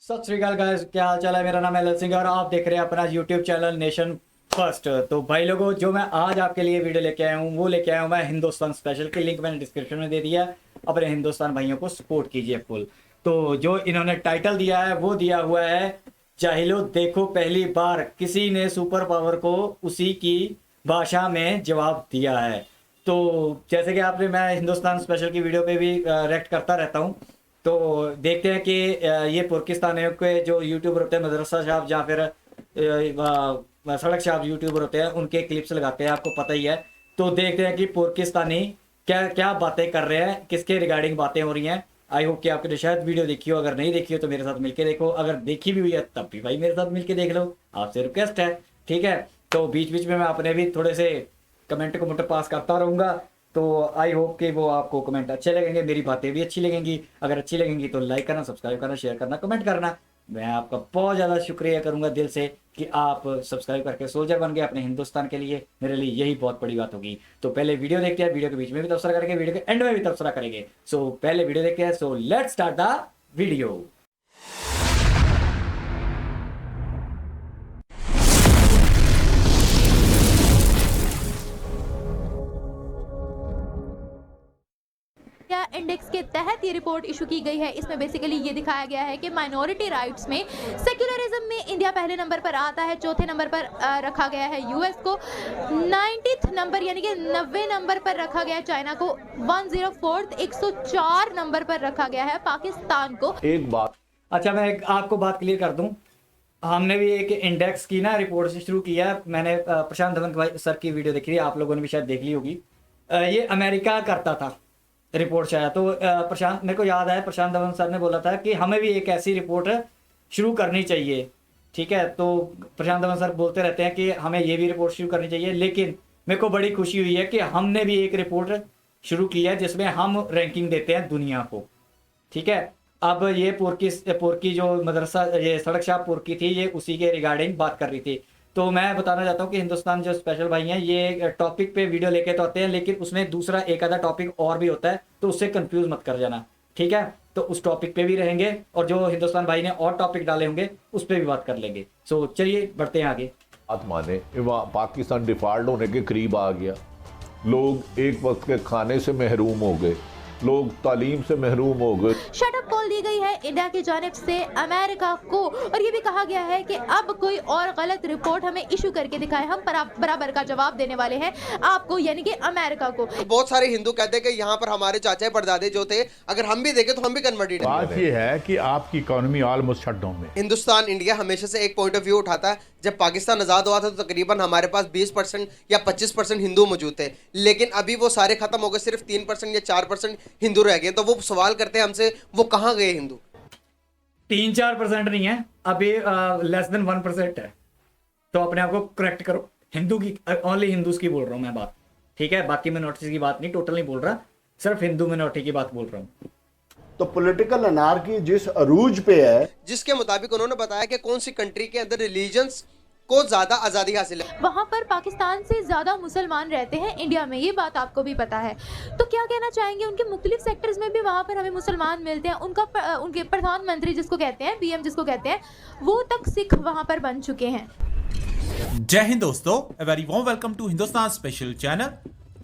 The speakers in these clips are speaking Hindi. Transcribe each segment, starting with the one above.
सत श्रीकाल गाइस, क्या हाल चाल है। मेरा नाम है लल सिंह और आप देख रहे हैं अपना यूट्यूब चैनल नेशन फर्स्ट। तो भाई लोगों, जो मैं आज आपके लिए वीडियो लेके आया हूँ वो लेके आया हूँ मैं हिंदुस्तान स्पेशल की लिंक मैंने डिस्क्रिप्शन में दे दिया है। अपने हिंदुस्तान भाइयों को सपोर्ट कीजिए फुल। तो जो इन्होंने टाइटल दिया है वो दिया हुआ है, जाहिलो देखो पहली बार किसी ने सुपर पावर को उसी की भाषा में जवाब दिया है। तो जैसे कि आपने, मैं हिंदुस्तान स्पेशल की वीडियो पे भी रिएक्ट करता रहता हूँ। तो देखते हैं कि ये पाकिस्तानियों के जो यूट्यूबर होते हैं, मदरसा साहब या फिर सड़क साहब यूट्यूबर होते हैं, उनके क्लिप्स लगाते हैं, आपको पता ही है। तो देखते हैं कि पाकिस्तानी क्या क्या बातें कर रहे हैं, किसके रिगार्डिंग बातें हो रही हैं। आई होप कि आपने शायद वीडियो देखी हो, अगर नहीं देखी हो तो मेरे साथ मिलके देखो, अगर देखी भी हुई है तब भी भाई मेरे साथ मिलके देख लो, आपसे रिक्वेस्ट है। ठीक है, तो बीच बीच में मैं अपने भी थोड़े से कमेंट पास करता रहूँगा। तो आई होप कि वो आपको कमेंट अच्छे लगेंगे, मेरी बातें भी अच्छी लगेंगी। अगर अच्छी लगेंगी तो लाइक करना, सब्सक्राइब करना, शेयर करना, कमेंट करना। मैं आपका बहुत ज़्यादा शुक्रिया करूंगा दिल से कि आप सब्सक्राइब करके सोल्जर बन गए अपने हिंदुस्तान के लिए। मेरे लिए यही बहुत बड़ी बात होगी। तो पहले वीडियो देखते हैं, वीडियो के बीच में भी तबसरा करेंगे, वीडियो के एंड में भी तबसरा करेंगे। सो पहले वीडियो देखते हैं। So let's start the video. India index के तहत ये रिपोर्ट इशू की गई है। इसमें बेसिकली ये दिखाया गया है कि माइनॉरिटी राइट्स में, सेक्युलरिज्म में इंडिया पहले नंबर पर आता है, चौथे नंबर पर रखा गया है यूएस को, 90th नंबर यानी कि 90 नंबर पर रखा गया है चाइना को, 104 नंबर पर रखा गया है पाकिस्तान को। एक बात, अच्छा, मैं आपको बात क्लियर कर दूं। हमने भी एक इंडेक्स की ना रिपोर्ट से शुरू किया। मैंने प्रशांत धवन भाई सर की वीडियो देखी थी, आप लोगों ने भी शायद देख ली होगी। ये अमेरिका करता था रिपोर्ट शायद। तो प्रशांत, मेरे को याद है प्रशांत धवन सर ने बोला था कि हमें भी एक ऐसी रिपोर्ट शुरू करनी चाहिए। ठीक है, तो प्रशांत धवन सर बोलते रहते हैं कि हमें ये भी रिपोर्ट शुरू करनी चाहिए। लेकिन मेरे को बड़ी खुशी हुई है कि हमने भी एक रिपोर्ट शुरू की है जिसमें हम रैंकिंग देते हैं दुनिया को। ठीक है, अब ये पोर्की जो मदरसा, ये सड़क शाह पोर्की थी, ये उसी के रिगार्डिंग बात कर रही थी। तो मैं बताना चाहता हूँ कि हिंदुस्तान जो स्पेशल भाई हैं, ये टॉपिक पे वीडियो लेके तो आते हैं, लेकिन उसमें दूसरा एक आधा टॉपिक और भी होता है, तो उससे कंफ्यूज मत कर जाना। ठीक है, तो उस टॉपिक पे भी रहेंगे और जो हिंदुस्तान भाई ने और टॉपिक डाले होंगे उस पर भी बात कर लेंगे। सो चलिए बढ़ते हैं आगे। बात माने, पाकिस्तान डिफॉल्ट होने के करीब आ गया। लोग एक वक्त के खाने से महरूम हो गए, लोग तालीम से महरूम हो गए। शटअप कॉल दी गई है इंडिया की जानिब से अमेरिका को, और ये भी कहा गया है कि अब कोई और गलत रिपोर्ट हमें इशू करके दिखाए, हम बराबर का जवाब देने वाले हैं आपको, यानी कि अमेरिका को। बहुत सारे हिंदू कहते हैं कि यहाँ पर हमारे चाचा परदादे जो थे, अगर हम भी देखें तो हम भी कन्वर्टेड हैं। बात ये है कि आपकी इकोनॉमी ऑलमोस्ट शट डाउन में। हिंदुस्तान इंडिया हमेशा से एक पॉइंट ऑफ व्यू उठाता है। जब पाकिस्तान आजाद हुआ था तो तकरीबन हमारे पास 20% या 25% हिंदू मौजूद थे, लेकिन अभी वो सारे खत्म हो गए, सिर्फ 3% या 4% हिंदू रह गए। तो वो सवाल करते हैं हमसे, वो कहाँ गए हिंदू? 3-4% नहीं है अभी, लेस देन 1% है। तो अपने आप को करेक्ट करो। हिंदू की, ओनली हिंदूज की बोल रहा हूँ मैं बात। ठीक है, बाकी मिनोरिटीज की बात नहीं, टोटल नहीं बोल रहा, सिर्फ हिंदू मिनोरिटी की बात बोल रहा हूँ। तो पॉलिटिकल अनार्की जिस अरूज पे है, जिसके मुताबिक उन्होंने बताया कि कौन सी कंट्री के अंदर रिलीजन्स को ज्यादा आजादी हासिल है। वहाँ पर पाकिस्तान से ज्यादा मुसलमान रहते हैं इंडिया में, ये बात आपको भी पता है। तो क्या कहना चाहेंगे, उनके मुख्तलिफ सेक्टर्स में भी वहाँ पर हमें मुसलमान मिलते हैं। उनके प्रधानमंत्री जिसको कहते हैं, पीएम जिसको कहते हैं, वो तक सिख वहाँ पर बन चुके हैं। जय हिंद दोस्तों, a very warm welcome to Hindustan special channel.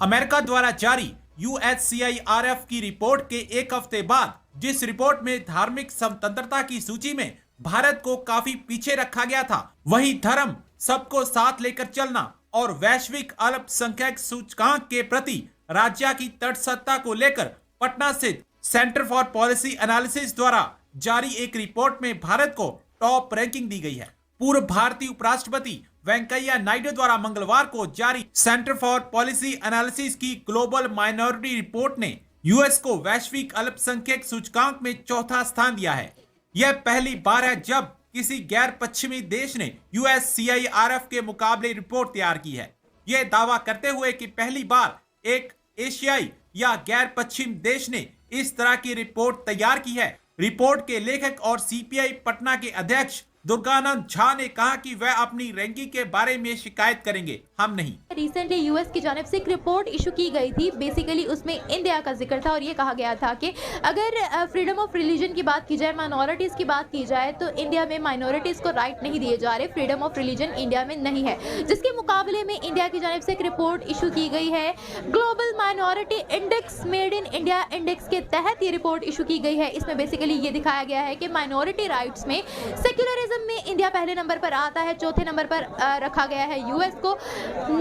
America द्वारा जारी USCIRF की रिपोर्ट के एक हफ्ते बाद, जिस रिपोर्ट में धार्मिक स्वतंत्रता की सूची में भारत को काफी पीछे रखा गया था, वहीं धर्म, सबको साथ लेकर चलना और वैश्विक अल्पसंख्यक सूचकांक के प्रति राज्य की तटस्थता को लेकर पटना स्थित सेंटर फॉर पॉलिसी एनालिसिस द्वारा जारी एक रिपोर्ट में भारत को टॉप रैंकिंग दी गई है। पूर्व भारतीय उपराष्ट्रपति वेंकैया नायडू द्वारा मंगलवार को जारी सेंटर फॉर पॉलिसी एनालिसिस की ग्लोबल माइनॉरिटी रिपोर्ट ने यूएस को वैश्विक अल्पसंख्यक सूचकांक में चौथा स्थान दिया है। यह पहली बार है जब किसी गैर पश्चिमी देश ने USCIRF के मुकाबले रिपोर्ट तैयार की है। यह दावा करते हुए कि पहली बार एक एशियाई या गैर पश्चिम देश ने इस तरह की रिपोर्ट तैयार की है। रिपोर्ट के लेखक और CPI पटना के अध्यक्ष दुर्गानंद झा ने कहा कि वह अपनी रैंकिंग के बारे में शिकायत करेंगे, हम नहीं। रिसेंटली यूएस की जानिब से एक रिपोर्ट इशू की गई थी, बेसिकली उसमें इंडिया का जिक्र था और ये कहा गया था कि अगर फ्रीडम ऑफ रिलीजन की बात की जाए, माइनॉरिटीज़ की बात की जाए, तो इंडिया में माइनॉरिटीज़ को राइट नहीं दिए जा रहे, फ्रीडम ऑफ रिलीजन इंडिया में नहीं है। जिसके मुकाबले में इंडिया की जानिब से एक रिपोर्ट इशू की गई है, global minority index made in India index के तहत ये रिपोर्ट इशू की गई है। इसमें बेसिकली ये दिखाया गया है कि माइनॉरिटी राइट्स में, सेक्युलरिज्म में इंडिया पहले नंबर पर आता है, चौथे नंबर पर रखा गया है यूएस को,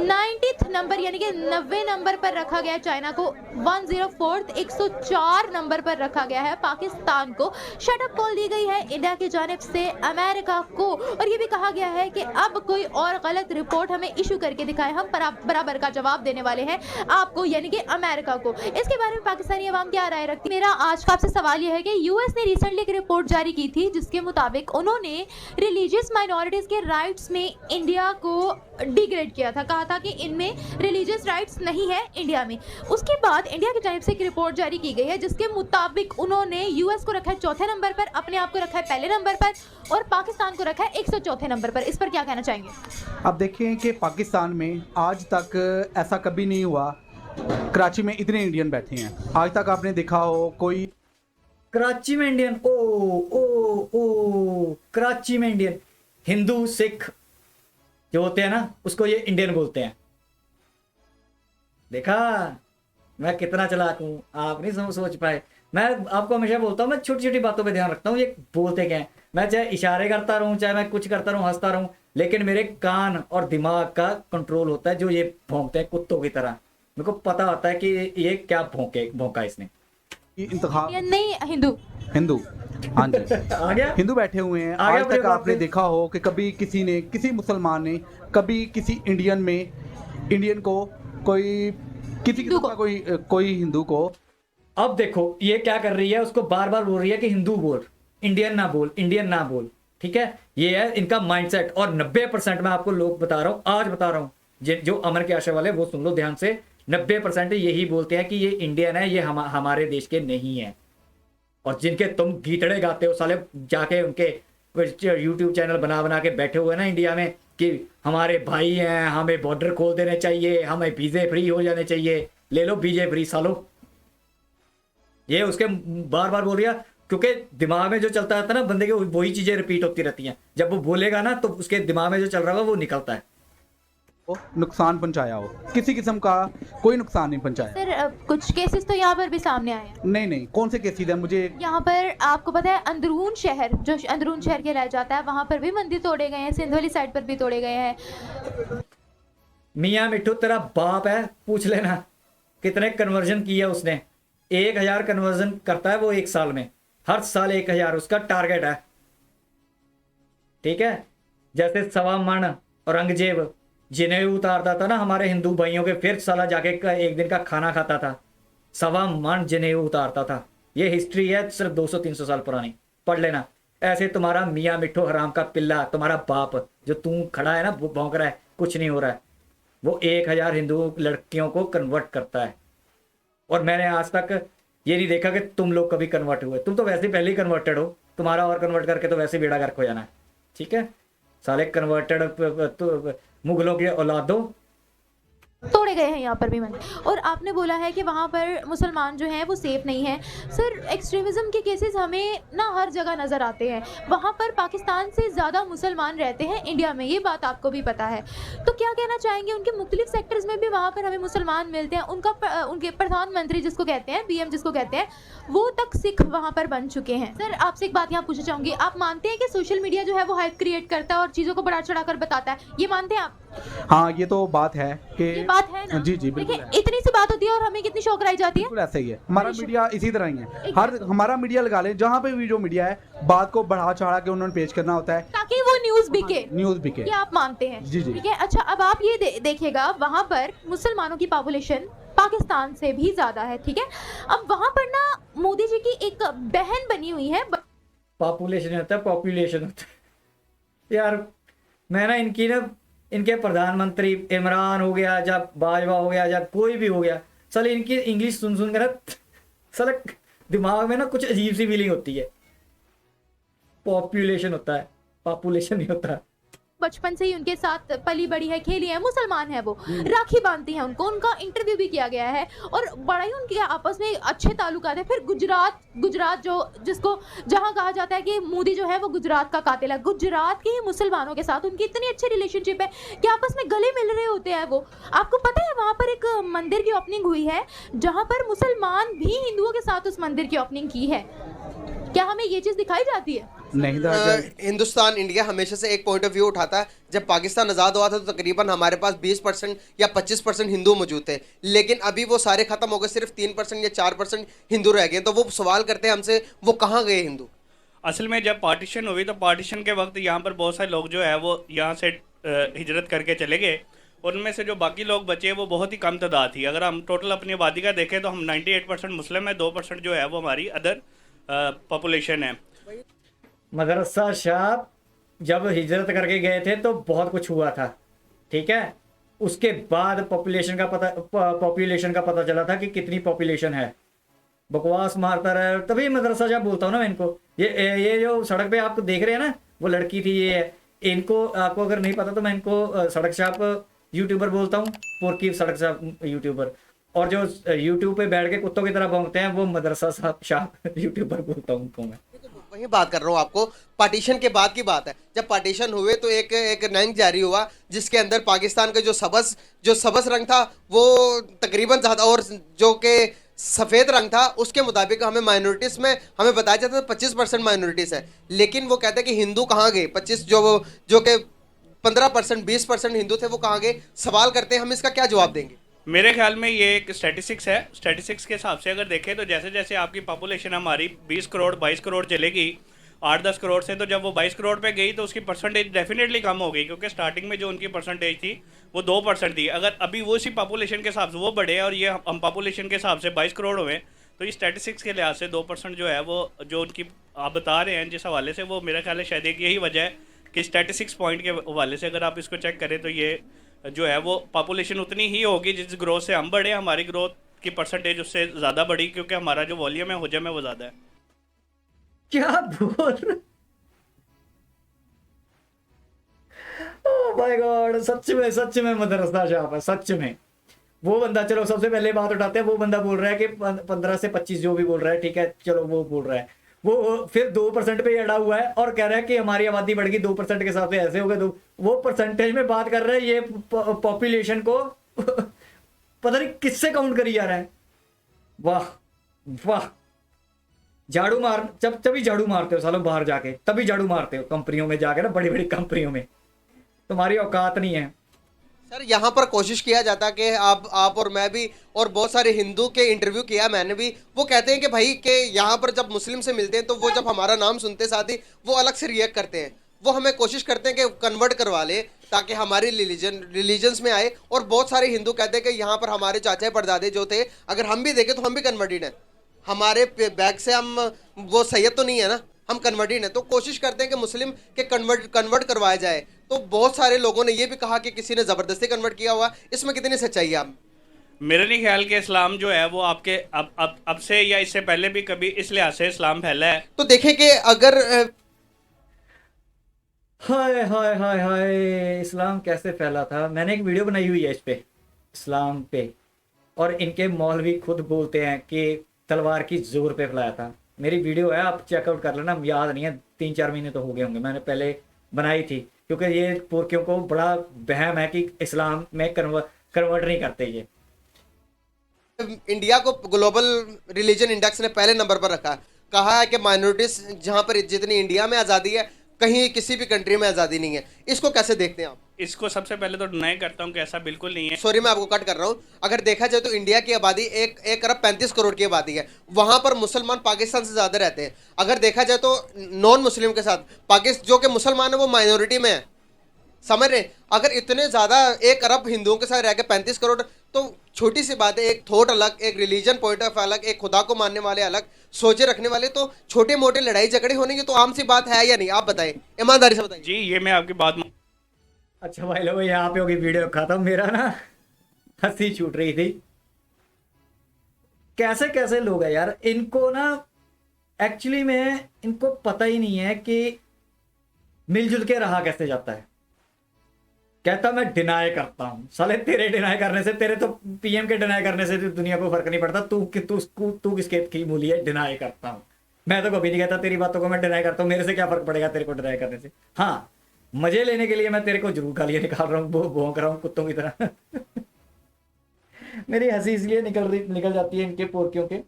90th नंबर यानी कि 90 नंबर पर रखा गया है चाइना को, 104th 104 नंबर पर रखा गया है पाकिस्तान को। शटअप कॉल दी गई है इंडिया की जानिब से अमेरिका को, और ये भी कहा गया है कि अब कोई और गलत रिपोर्ट हमें इशू करके दिखाए, हम बराबर का जवाब देने वाले हैं आपको यानी कि अमेरिका को। इसके बारे में पाकिस्तानी अवाम क्या राय रखती है? मेरा आज का आपसे सवाल यह है कि यूएस ने रिसेंटली एक रिपोर्ट जारी की थी जिसके मुताबिक उन्होंने रिलीजियस माइनॉरिटीज के राइट्स में इंडिया को डिग्रेड किया था, कहा था कि इनमें रिलीजियस राइट्स नहीं है इंडिया में। उसके बाद इंडिया की जानिब से एक रिपोर्ट जारी की गई है जिसके मुताबिक उन्होंने यूएस को रखा है चौथे नंबर पर, अपने आप को रखा है पहले नंबर पर, और पाकिस्तान को रखा है 104 नंबर पर। इस पर क्या कहना चाहेंगे? अब देखें कि पाकिस्तान में आज तक ऐसा कभी नहीं हुआ, कराची में इतने इंडियन बैठे हैं, आज तक आपने देखा हो कोई कराची में इंडियन, ओ कराची में इंडियन, हिंदू सिख जो होते हैं ना उसको ये इंडियन बोलते हैं। देखा मैं कितना चालाक हूं, आप नहीं सोच पाए। मैं आपको हमेशा बोलता हूँ, मैं छोटी छोटी बातों पे ध्यान रखता हूँ, ये बोलते क्या है। मैं चाहे इशारे करता रहूं, चाहे मैं कुछ करता रहूं, हंसता रहूं, लेकिन मेरे कान और दिमाग का कंट्रोल होता है। जो ये भौंकते हैं कुत्तों की तरह, मेरे को पता होता है कि ये क्या भौंका इसने। इंतखाब नहीं, हिंदू हाँ जी आ गया, हिंदू बैठे हुए हैं। आ गया आज तक अपने आपने बाप देखा हो कि कभी किसी मुसलमान ने कभी किसी इंडियन को कोई किसी किस्म का कोई हिंदू को। अब देखो ये क्या कर रही है, उसको बार बार बोल रही है कि हिंदू बोल, इंडियन ना बोल, इंडियन ना बोल। ठीक है, ये है इनका माइंडसेट। और 90% मैं आपको लोग बता रहा हूँ, आज बता रहा हूँ, जो अमर के आशा वाले वो सुन लो ध्यान से, 90% यही बोलते हैं कि ये इंडियन है, ये हमारे देश के नहीं है। और जिनके तुम गीतड़े गाते हो साले, जाके उनके यूट्यूब चैनल बना के बैठे हुए ना इंडिया में कि हमारे भाई हैं, हमें बॉर्डर खोल देने चाहिए, हमें वीजे फ्री हो जाने चाहिए, ले लो वीजे फ्री सालो। ये उसके बार बार बोल रही है, क्योंकि दिमाग में जो चलता रहता है ना बंदे के, वही चीजें रिपीट होती रहती हैं। जब वो बोलेगा ना तो उसके दिमाग में जो चल रहा है वो निकलता है। नुकसान पहुंचाया हो, किसी किस्म का कोई नुकसान नहीं पहुंचाया। सर कुछ केसेस तो यहाँ पर भी सामने आए हैं। नहीं, कौन से केसेस हैं मुझे? यहाँ पर आपको पता है अंदरून शहर, जो अंदरून शहर के रह जाता है, वहाँ पर भी मंदिर तोड़े गए हैं, सिंध वाली साइड पर भी तोड़े गए हैं। मियाँ मिट्टू तेरा बाप है, पूछ लेना कितने कन्वर्जन किया उसने। 1000 कन्वर्जन करता है वो एक साल में, हर साल 1000 उसका टारगेट है। ठीक है, जैसे सवा मन औरंगजेब जिन्हें उतारता था ना हमारे हिंदू भाइयों के, फिर साला जाके एक दिन का खाना खाता था, सवा मन जिन्हें उतारता था। ये हिस्ट्री है सिर्फ 200-300 साल पुरानी, पढ़ लेना। ऐसे तुम्हारा मियाँ मिट्ठू हराम का पिल्ला, तुम्हारा बाप जो तू खड़ा है ना भौंक रहा है, कुछ नहीं हो रहा है, वो 1000 हिंदू लड़कियों को कन्वर्ट करता है। और मैंने आज तक ये नहीं देखा कि तुम लोग कभी कन्वर्ट हुए, तुम तो वैसे पहले ही कन्वर्टेड हो, तुम्हारा और कन्वर्ट करके तो वैसे बेड़ा गर्क हो जाना है। ठीक है, साले कन्वर्टेड मुगलों की औलाद दो। तोड़े गए हैं यहाँ पर भी मंदिर। और आपने बोला है कि वहाँ पर मुसलमान जो हैं वो सेफ नहीं है। सर एक्सट्रीमिज़म के केसेस हमें ना हर जगह नज़र आते हैं, वहाँ पर पाकिस्तान से ज़्यादा मुसलमान रहते हैं इंडिया में, ये बात आपको भी पता है। तो क्या कहना चाहेंगे, उनके मुख्तलिफ सेक्टर्स में भी वहाँ पर हमें मुसलमान मिलते हैं, उनके प्रधानमंत्री जिसको कहते हैं, PM जिसको कहते हैं, वो तक सिख वहाँ पर बन चुके हैं। सर आपसे एक बात यहाँ पूछना चाहूँगी, आप मानते हैं कि सोशल मीडिया जो है वो हाइप क्रिएट करता है और चीज़ों को बढ़ा चढ़ा कर बताता है, ये मानते हैं आप? हाँ, ये तो बात है कि ये बात है ना। जी बिल्कुल देखिए इतनी सी बात होती है और हमें कितनी शौकराई जाती है। बिल्कुल ऐसा ही है, हमारा मीडिया इसी तरह ही है। हमारा मीडिया लगा ले, जहाँ पे भी जो मीडिया है, बात को बढ़ा चढ़ा के उन्होंने पेश करना होता है ताकि वो न्यूज़ बिके। ये आप मानते हैं? जी। ठीक है, अच्छा अब आप ये देखिएगा, वहाँ पर मुसलमानों की पॉपुलेशन पाकिस्तान से भी ज्यादा है। ठीक है, अब वहाँ पर ना मोदी जी की एक बहन बनी हुई है। पॉपुलेशन होता है, पॉपुलेशन होता है यार। मैं ना इनके प्रधानमंत्री इमरान हो गया, जब बाजवा हो गया, जब कोई भी हो गया, साले इनकी इंग्लिश सुन कर साले दिमाग में ना कुछ अजीब सी फीलिंग होती है। पॉपुलेशन होता है, पॉपुलेशन नहीं होता। बचपन से ही उनके साथ पली बड़ी है, खेली है, मुसलमान है, वो राखी बांधती हैं उनको, उनका इंटरव्यू भी किया गया है और बड़ा ही उनके आपस में अच्छे ताल्लुकात है। फिर गुजरात जो जिसको जहां कहा जाता है कि मोदी जो है वो गुजरात का कातिल है, गुजरात के ही मुसलमानों के साथ उनकी इतनी अच्छी रिलेशनशिप है कि आपस में गले मिल रहे होते हैं। वो आपको पता है वहाँ पर एक मंदिर की ओपनिंग हुई है जहाँ पर मुसलमान भी हिंदुओं के साथ उस मंदिर की ओपनिंग की है। क्या हमें ये चीज़ दिखाई जाती है? नहीं था हिंदुस्तान इंडिया हमेशा से एक पॉइंट ऑफ व्यू उठाता है। जब पाकिस्तान आज़ाद हुआ था तो तकरीबन हमारे पास 20% या 25% हिंदू मौजूद थे, लेकिन अभी वो सारे खत्म हो गए, सिर्फ 3% या 4% हिंदू रह गए। तो वो सवाल करते हैं हमसे, वो कहाँ गए हिंदू? असल में जब पार्टीशन हुई तो पार्टीशन के वक्त यहाँ पर बहुत सारे लोग जो है वो यहाँ से हिजरत करके चले गए। उनमें से जो बाकी लोग बचे वो बहुत ही कम तादाद थी। अगर हम टोटल अपनी आबादी का देखें तो हम 98% मुस्लिम है, 2% जो है वो हमारी अदर पॉपुलेशन है। मदरसा शाह जब हिजरत करके गए थे तो बहुत कुछ हुआ था, ठीक है। उसके बाद पॉपुलेशन का पता चला था कि कितनी पॉपुलेशन है। बकवास मारता रहा, तभी मदरसा शाह बोलता हूँ ना मैं इनको। ये जो सड़क पे आप देख रहे हैं ना, वो लड़की थी, ये है। इनको आपको अगर नहीं पता तो मैं इनको सड़क शाह यूट्यूबर बोलता हूँ, पुरकी सड़क शाह यूट्यूबर। और जो यूट्यूब पे बैठ के कुत्तों की तरह भौंकते हैं वो मदरसा शाह यूट्यूबर बोलता हूँ उनको मैं। वही बात कर रहा हूँ आपको, पार्टीशन के बाद की बात है। जब पार्टीशन हुए तो एक रैंक जारी हुआ जिसके अंदर पाकिस्तान का जो सबस रंग था वो तकरीबन ज़्यादा, और जो कि सफ़ेद रंग था उसके मुताबिक हमें माइनॉरिटीज़ में हमें बताया जाता था 25% माइनॉरिटीज़ है। लेकिन वो कहते हैं कि हिंदू कहाँ गए, 25 जो कि 15% 20% हिंदू थे वो कहाँ गए? सवाल करते हैं, हम इसका क्या जवाब देंगे? मेरे ख्याल में ये एक स्टैटिस्टिक्स है। स्टैटिस्टिक्स के हिसाब से अगर देखें तो जैसे जैसे आपकी पॉपुलेशन हमारी 20 करोड़ 22 करोड़ चलेगी 8-10 करोड़ से, तो जब वो 22 करोड़ पे गई तो उसकी परसेंटेज डेफिनेटली कम हो गई, क्योंकि स्टार्टिंग में जो उनकी परसेंटेज थी वो 2% थी। अगर अभी वो उसी पॉपुलेशन के हिसाब से वो बढ़े और ये हम पॉपुलेशन के हिसाब से 22 करोड़ हुए तो ये स्टैटिस्टिक्स के लिहाज से 2% जो है वो जो उनकी आप बता रहे हैं जिस हवाले से, वो मेरा ख्याल है शायद एक यही वजह है कि स्टैटिस्टिक्स पॉइंट के हवाले से अगर आप इसको चेक करें तो ये जो है वो पॉपुलेशन उतनी ही होगी जिस ग्रोथ से हम बढ़े, हमारी ग्रोथ की परसेंटेज उससे ज़्यादा बढ़ी, क्योंकि हमारा जो वॉल्यूम है हुजम है वो ज़्यादा है। क्या बोल, ओह माय गॉड, सच में मदरसा शाह है, सच में। वो बंदा, चलो सबसे पहले बात उठाते हैं, वो बंदा बोल रहा है कि 15 से 25 जो भी बोल रहा है, ठीक है, चलो वो बोल रहा है, वो फिर 2% पे अड़ा हुआ है और कह रहा है कि हमारी आबादी बढ़ गई 2% के हिसाब से, ऐसे हो गए। तो वो परसेंटेज में बात कर रहे हैं, ये पॉपुलेशन को पता नहीं किससे काउंट करी जा रहा है। वाह वाह, झाड़ू मार, जब तभी झाड़ू मारते हो सालों बाहर जाके, तभी झाड़ू मारते हो कंपनियों में जाके ना, बड़ी बड़ी कंपनियों में। तुम्हारी औकात नहीं है। सर यहाँ पर कोशिश किया जाता कि आप और मैं भी, और बहुत सारे हिंदू के इंटरव्यू किया मैंने भी, वो कहते हैं कि भाई कि यहाँ पर जब मुस्लिम से मिलते हैं तो वो जब हमारा नाम सुनते साथ ही वो अलग से रिएक्ट करते हैं। वो हमें कोशिश करते हैं कि कन्वर्ट करवा ले ताकि हमारी रिलीजन्स में आए। और बहुत सारे हिंदू कहते हैं कि यहाँ पर हमारे चाचा परदादे जो थे, अगर हम भी देखें तो हम भी कन्वर्टेड हैं, हमारे बैग से हम वो सैयद तो नहीं है ना, हम कन्वर्टेड हैं। तो कोशिश करते हैं कि मुस्लिम के कन्वर्ट करवाया जाए। तो बहुत सारे लोगों ने ये भी कहा कि किसी ने ज़बरदस्ती कन्वर्ट किया हुआ, इसमें कितनी सच्चाई है? आप मेरे नहीं ख्याल के इस्लाम जो है वो आपके अब से या इससे पहले भी कभी इस लिहाज से इस्लाम फैला है। तो देखें कि अगर हाय हाय हाय हाय, इस्लाम कैसे फैला था। मैंने एक वीडियो बनाई हुई है इस पे, इस्लाम पे, और इनके मौलवी खुद बोलते हैं कि तलवार की जोर पे फैलाया था। मेरी वीडियो है, आप चेकआउट कर लेना, याद नहीं है, 3-4 महीने तो हो गए होंगे, मैंने पहले बनाई थी, क्योंकि ये पुरखियों को बड़ा वहम है कि इस्लाम में कन्वर्ट नहीं करते। ये इंडिया को ग्लोबल रिलीजन इंडेक्स ने पहले नंबर पर रखा, कहा है कि माइनॉरिटीज जहां पर जितनी इंडिया में आज़ादी है कहीं किसी भी कंट्री में आज़ादी नहीं है। इसको कैसे देखते हैं आप? इसको सबसे पहले तो डिनाई करता हूँ कि ऐसा बिल्कुल नहीं है। सॉरी मैं आपको कट कर रहा हूँ। अगर देखा जाए तो इंडिया की आबादी 1 अरब 35 करोड़ की आबादी है, वहां पर मुसलमान पाकिस्तान से ज़्यादा रहते हैं। अगर देखा जाए तो नॉन मुस्लिम के साथ पाकिस्तान जो कि मुसलमान है वो माइनॉरिटी में है, समझ रहे? अगर इतने ज़्यादा 1 अरब हिंदुओं के साथ रह के 35 करोड़, तो छोटी सी बात है, एक थॉट अलग, एक रिलीजन पॉइंट ऑफ अलग, एक खुदा को मानने वाले अलग, सोचे रखने वाले, तो छोटे मोटे लड़ाई झगड़े होने की तो आम सी बात है या नहीं? आप बताएं, ईमानदारी से बताइए। जी ये मैं आपकी बात अच्छा भाई लोग, यहाँ पे होगी वीडियो खत्म। मेरा ना हंसी छूट रही थी। कैसे कैसे लोग हैं यार, इनको ना एक्चुअली में इनको पता ही नहीं है कि मिलजुल के रहा कैसे जाता है? कहता मैं डिनाई करता हूं। साले तेरे डिनाई करने से, तेरे तो पीएम के डिनाई करने से दुनिया को फर्क नहीं पड़ता। तू किसके की मूली है? डिनाई करता हूं। मैं तो कभी नहीं कहता तेरी बातों को मैं डिनाई करता हूं। मेरे से क्या फर्क पड़ेगा तेरे को डिनाई करने से? हाँ, मजे लेने के लिए मैं तेरे को जरूर गालियां निकाल रहा हूँ, भौंक रहा हूँ कुत्तों की तरह। मेरी हंसी इसलिए निकल जाती है इनके पोरकियों के।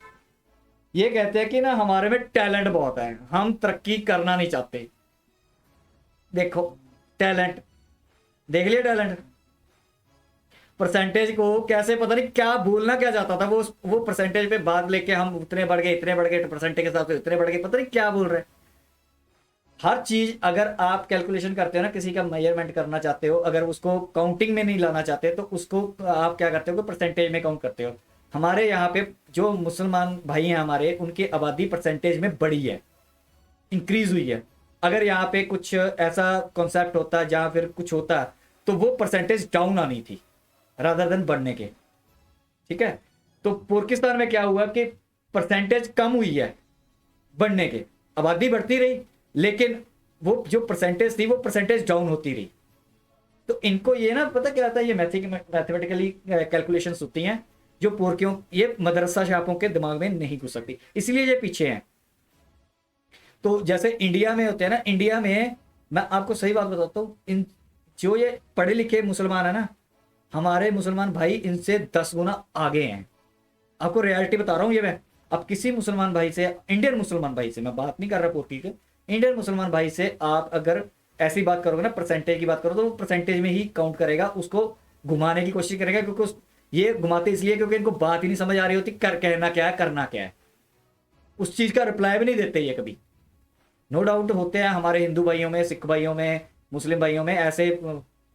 ये कहते हैं कि ना हमारे में टैलेंट बहुत है, हम तरक्की करना नहीं चाहते। देखो टैलेंट, देख लिया टैलेंट। परसेंटेज को कैसे, पता नहीं क्या बोलना क्या चाहता था वो परसेंटेज पे बात लेके हम उतने बढ़ गए, इतने बढ़ गए, परसेंटेज के हिसाब से उतने बढ़ गए, पता नहीं क्या बोल रहे हैं। हर चीज अगर आप कैलकुलेशन करते हो ना, किसी का मेजरमेंट करना चाहते हो, अगर उसको काउंटिंग में नहीं लाना चाहते तो उसको आप क्या करते हो कि परसेंटेज में काउंट करते हो। हमारे यहाँ पे जो मुसलमान भाई हैं हमारे, उनकी आबादी परसेंटेज में बढ़ी है, इंक्रीज हुई है। अगर यहाँ पे कुछ ऐसा कॉन्सेप्ट होता जहाँ फिर कुछ होता तो वो परसेंटेज डाउन आनी थी रादर देन बढ़ने के। ठीक है, तो पाकिस्तान में क्या हुआ कि परसेंटेज कम हुई है बढ़ने के, आबादी बढ़ती रही लेकिन वो जो परसेंटेज थी वो परसेंटेज डाउन होती रही। तो इनको ये ना पता क्या आता है, ये मैथमेटिकली कैलकुलेशंस होती हैं जो पोरकियों, ये मदरसा छापों के दिमाग में नहीं घुस सकती, इसलिए ये पीछे हैं। तो जैसे इंडिया में होते हैं ना, इंडिया में मैं आपको सही बात बताता हूँ, इन जो ये पढ़े लिखे मुसलमान है ना, हमारे मुसलमान भाई इनसे 10 गुना आगे हैं। आपको रियलिटी बता रहा हूँ ये मैं। अब किसी मुसलमान भाई से, इंडियन मुसलमान भाई से मैं बात नहीं कर रहा पोर्की के, इंडियन मुसलमान भाई से आप अगर ऐसी बात करोगे ना, परसेंटेज की बात करो, तो वो परसेंटेज में ही काउंट करेगा, उसको घुमाने की कोशिश करेगा। क्योंकि ये घुमाते इसलिए क्योंकि इनको बात ही नहीं समझ आ रही होती, कहना क्या है, करना क्या है। उस चीज का रिप्लाई भी नहीं देते ये कभी। नो डाउट होते हैं हमारे हिंदू भाइयों में, सिख भाइयों में, मुस्लिम भाइयों में ऐसे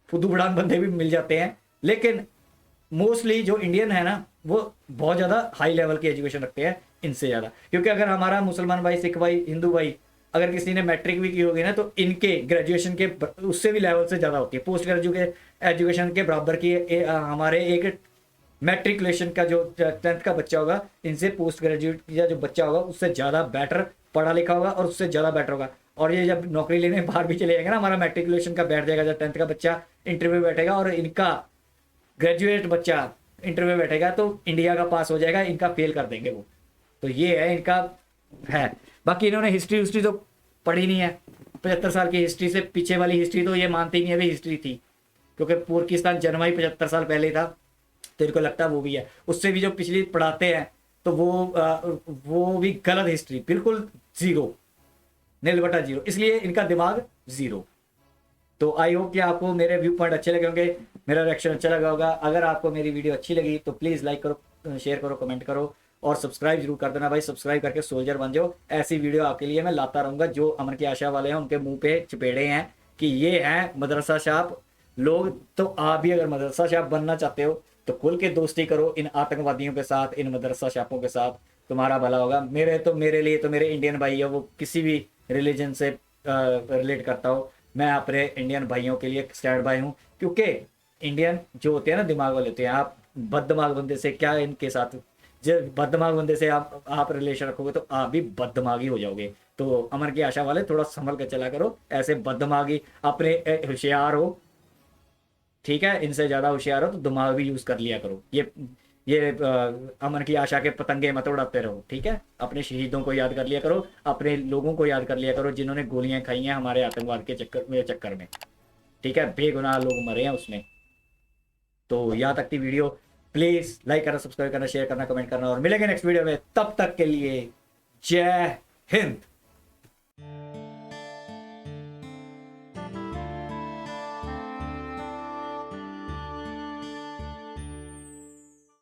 फुद्दू बुड़ान बंदे भी मिल जाते हैं, लेकिन मोस्टली जो इंडियन है ना वो बहुत ज़्यादा हाई लेवल की एजुकेशन रखते हैं इनसे ज़्यादा। क्योंकि अगर हमारा मुसलमान भाई, सिख भाई, हिंदू भाई अगर किसी ने मैट्रिक भी की होगी ना, तो इनके ग्रेजुएशन के उससे भी लेवल से ज़्यादा होती है, पोस्ट ग्रेजुएट एजुकेशन के बराबर की। हमारे एक मैट्रिकुलेशन का जो 10th का बच्चा होगा, इनसे पोस्ट ग्रेजुएट का जो बच्चा होगा उससे ज़्यादा बेटर पढ़ा लिखा होगा और उससे ज़्यादा बेटर होगा। और ये जब नौकरी लेने बाहर भी चले जाएंगे ना, हमारा मैट्रिकुलेशन का बैठ जाएगा, जब 10th का बच्चा इंटरव्यू बैठेगा और इनका ग्रेजुएट बच्चा इंटरव्यू बैठेगा तो इंडिया का पास हो जाएगा, इनका फेल कर देंगे वो। तो ये है इनका है। बाकी इन्होंने हिस्ट्री तो पढ़ी नहीं है, 75 साल की हिस्ट्री से पीछे वाली हिस्ट्री तो ये मानते ही नहीं है भी हिस्ट्री थी, क्योंकि पाकिस्तान जन्मा ही 75 साल पहले था। तो इनको लगता है वो भी है, उससे भी जो पिछली पढ़ाते हैं तो वो भी गलत हिस्ट्री, बिल्कुल जीरो, नील बटा जीरो, इसलिए इनका दिमाग जीरो। तो आई होप कि आपको मेरे व्यू पॉइंट अच्छे लगे होंगे, मेरा रिएक्शन अच्छा लगा होगा। अगर आपको मेरी वीडियो अच्छी लगी तो प्लीज़ लाइक करो, शेयर करो, कमेंट करो और सब्सक्राइब जरूर कर देना भाई। सब्सक्राइब करके सोल्जर बन जाओ। ऐसी वीडियो आपके लिए मैं लाता रहूँगा। जो अमन की आशा वाले हैं उनके मुंह पे चपेड़े हैं कि ये हैं मदरसा छाप लोग। तो आप भी अगर मदरसा छाप बनना चाहते हो तो खुल के दोस्ती करो इन आतंकवादियों के साथ, इन मदरसा छापों के साथ, तुम्हारा भला होगा। मेरे लिए तो मेरे इंडियन भाई है, वो किसी भी रिलीजन से रिलेट करता हो, मैं अपने इंडियन भाइयों के लिए स्टैंड बाय हूँ। क्योंकि इंडियन जो होते हैं ना, दिमाग वाले होते हैं। आप बददिमाग बंदे से क्या इनके साथ, जब बददिमाग बंदे से आप रिलेशन रखोगे तो आप भी बददिमागी हो जाओगे। तो अमर की आशा वाले थोड़ा संभल कर चला करो, ऐसे बददिमागी अपने होशियार हो, ठीक है, इनसे ज़्यादा होशियार हो तो दिमाग भी यूज़ कर लिया करो। ये अमन की आशा के पतंगे मत उड़ाते रहो, ठीक है। अपने शहीदों को याद कर लिया करो, अपने लोगों को याद कर लिया करो जिन्होंने गोलियां खाई हैं हमारे आतंकवाद के चक्कर में, ठीक है। बेगुनाह लोग मरे हैं उसमें। तो यहाँ तक थी वीडियो। प्लीज़ लाइक करना, सब्सक्राइब करना, शेयर करना, कमेंट करना और मिलेंगे नेक्स्ट वीडियो में। तब तक के लिए जय हिंद।